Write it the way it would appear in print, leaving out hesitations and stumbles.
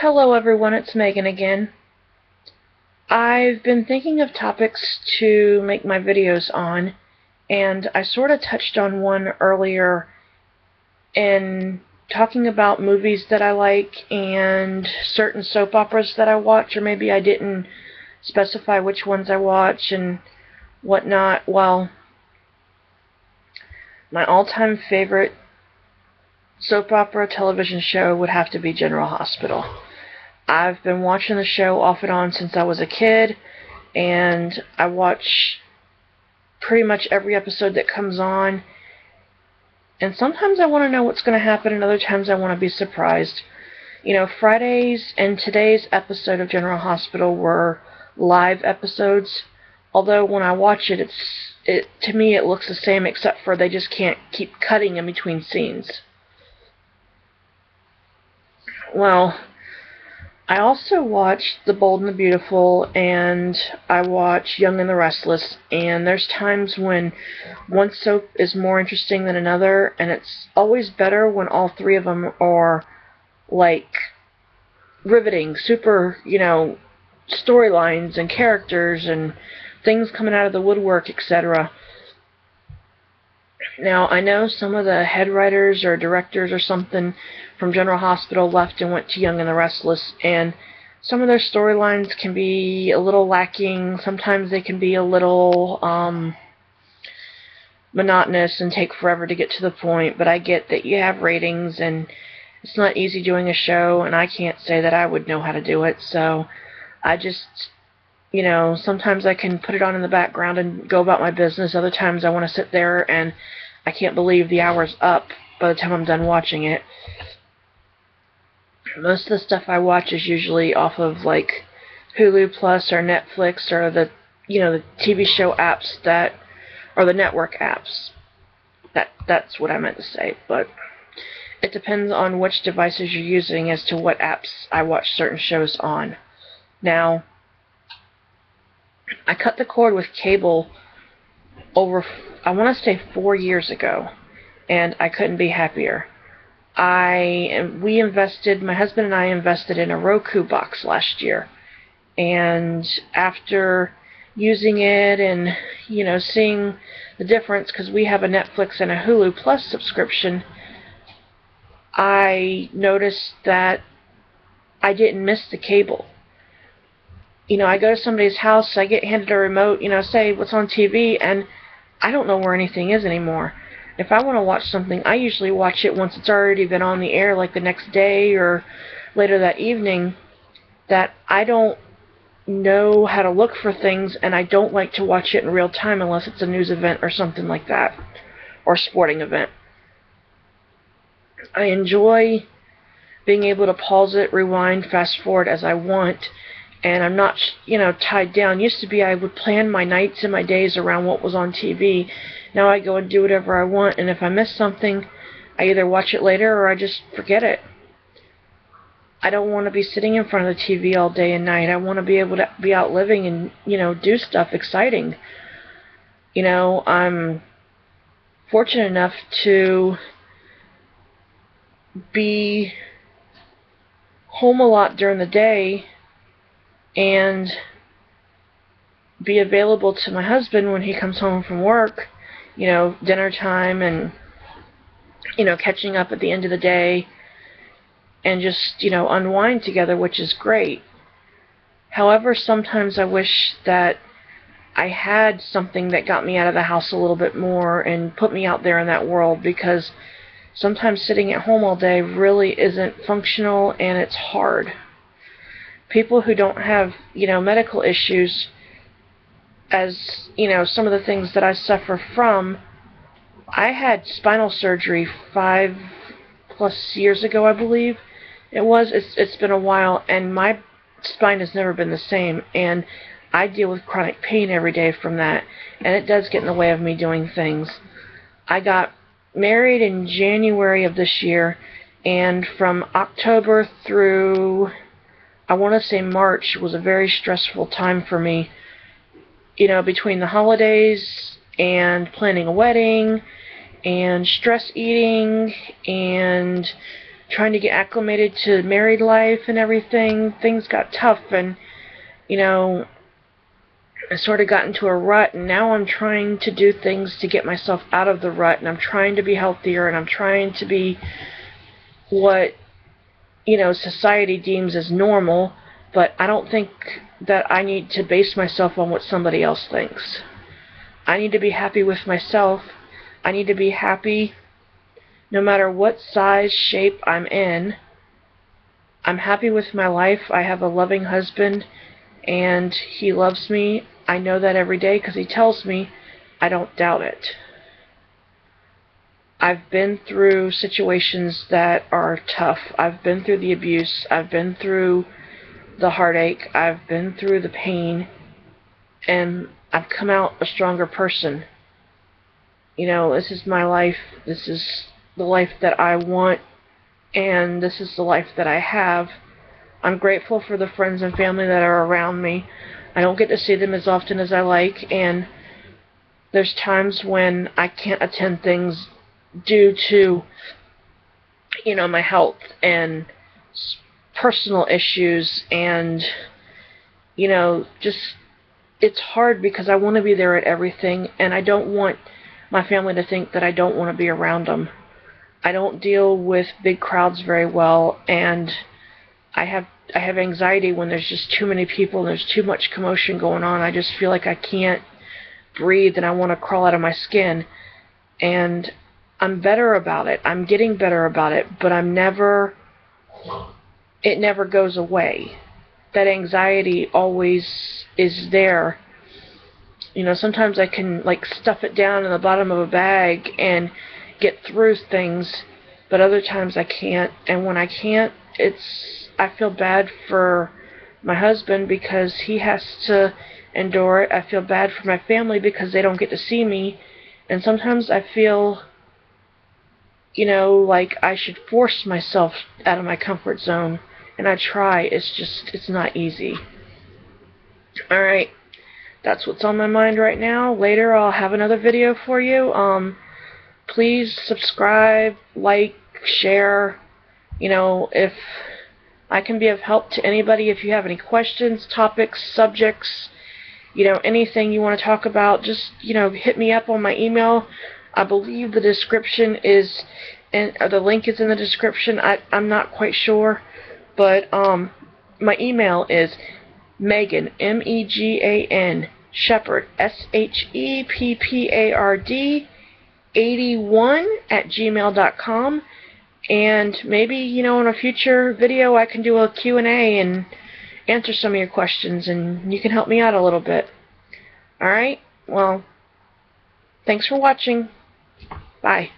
Hello everyone, it's Megan again. I've been thinking of topics to make my videos on, and I sort of touched on one earlier in talking about movies that I like and certain soap operas that I watch, or maybe I didn't specify which ones I watch and whatnot. Well, my all-time favorite soap opera television show would have to be General Hospital. I've been watching the show off and on since I was a kid, and I watch pretty much every episode that comes on. And sometimes I want to know what's going to happen, and other times I want to be surprised. You know, Friday's and today's episode of General Hospital were live episodes, although when I watch it, to me it looks the same, except for they just can't keep cutting in between scenes. Well, I also watch The Bold and the Beautiful, and I watch Young and the Restless, and there's times when one soap is more interesting than another, and it's always better when all three of them are, like, riveting, super, storylines and characters and things coming out of the woodwork, etc. Now, I know some of the head writers or directors or something from General Hospital left and went to Young and the Restless, and some of their storylines can be a little lacking. Sometimes they can be a little monotonous and take forever to get to the point, but I get that you have ratings and it's not easy doing a show, and I can't say that I would know how to do it, so I just, sometimes I can put it on in the background and go about my business. Other times I want to sit there and I can't believe the hour's up by the time I'm done watching it. Most of the stuff I watch is usually off of, like, Hulu Plus or Netflix or the TV show apps or the network apps. That's what I meant to say, but it depends on which devices you're using as to what apps I watch certain shows on. Now, I cut the cord with cable over, I want to say 4 years ago, and I couldn't be happier. My husband and I invested in a Roku box last year, and after using it and, seeing the difference, because we have a Netflix and a Hulu Plus subscription, I noticed that I didn't miss the cable. I go to somebody's house, I get handed a remote, say what's on TV, and I don't know where anything is anymore. If I want to watch something, I usually watch it once it's already been on the air, like the next day or later that evening, that I don't know how to look for things, and I don't like to watch it in real time unless it's a news event or something like that, or a sporting event. I enjoy being able to pause it, rewind, fast forward as I want, and I'm not, tied down. Used to be I would plan my nights and my days around what was on TV. Now I go and do whatever I want, and if I miss something, I either watch it later or I just forget it. I don't want to be sitting in front of the TV all day and night. I want to be able to be out living and, do stuff exciting. I'm fortunate enough to be home a lot during the day and be available to my husband when he comes home from work, dinner time and, catching up at the end of the day and just, unwind together, which is great. However, sometimes I wish that I had something that got me out of the house a little bit more and put me out there in that world, because sometimes sitting at home all day really isn't functional and it's hard. People who don't have, medical issues, as, some of the things that I suffer from, I had spinal surgery 5+ years ago, I believe it was. It's been a while, and my spine has never been the same, and I deal with chronic pain every day from that, and it does get in the way of me doing things. I got married in January of this year, and from October through, I want to say March, was a very stressful time for me. Between the holidays and planning a wedding and stress eating and trying to get acclimated to married life and everything, things got tough, and, you know, I sort of got into a rut, and now I'm trying to do things to get myself out of the rut, and I'm trying to be healthier, and I'm trying to be what, you know, society deems as normal, but I don't think that I need to base myself on what somebody else thinks. I need to be happy with myself. I need to be happy no matter what size, shape I'm in. I'm happy with my life. I have a loving husband, and he loves me. I know that every day because he tells me. I don't doubt it. I've been through situations that are tough. I've been through the abuse. I've been through the heartache. I've been through the pain, and I've come out a stronger person. You know, this is my life. This is the life that I want, and this is the life that I have. I'm grateful for the friends and family that are around me. I don't get to see them as often as I like, and there's times when I can't attend things due to, you know, my health and personal issues, and, you know, just, it's hard because I want to be there at everything, and I don't want my family to think that I don't want to be around them. I don't deal with big crowds very well, and I have anxiety when there's just too many people and there's too much commotion going on. I just feel like I can't breathe and I want to crawl out of my skin. And I'm better about it. I'm getting better about it, but it never goes away. That anxiety always is there. You know, sometimes I can like stuff it down in the bottom of a bag and get through things, but other times I can't. And when I can't, I feel bad for my husband because he has to endure it. I feel bad for my family because they don't get to see me. And sometimes I feel, you know, like I should force myself out of my comfort zone. And I try. It's not easy. Alright, that's what's on my mind right now. Later I'll have another video for you. Please subscribe, like, share. You know, if I can be of help to anybody, if you have any questions, topics, subjects, you know, anything you want to talk about, just, you know, hit me up on my email. I believe the description is, or the link is in the description. I'm not quite sure, but my email is Megan, M-E-G-A-N, Shepherd, S-H-E-P-P-A-R-D, 81 at gmail.com. And maybe, you know, in a future video I can do a Q&A and answer some of your questions, and you can help me out a little bit. Alright? Well, thanks for watching. Bye.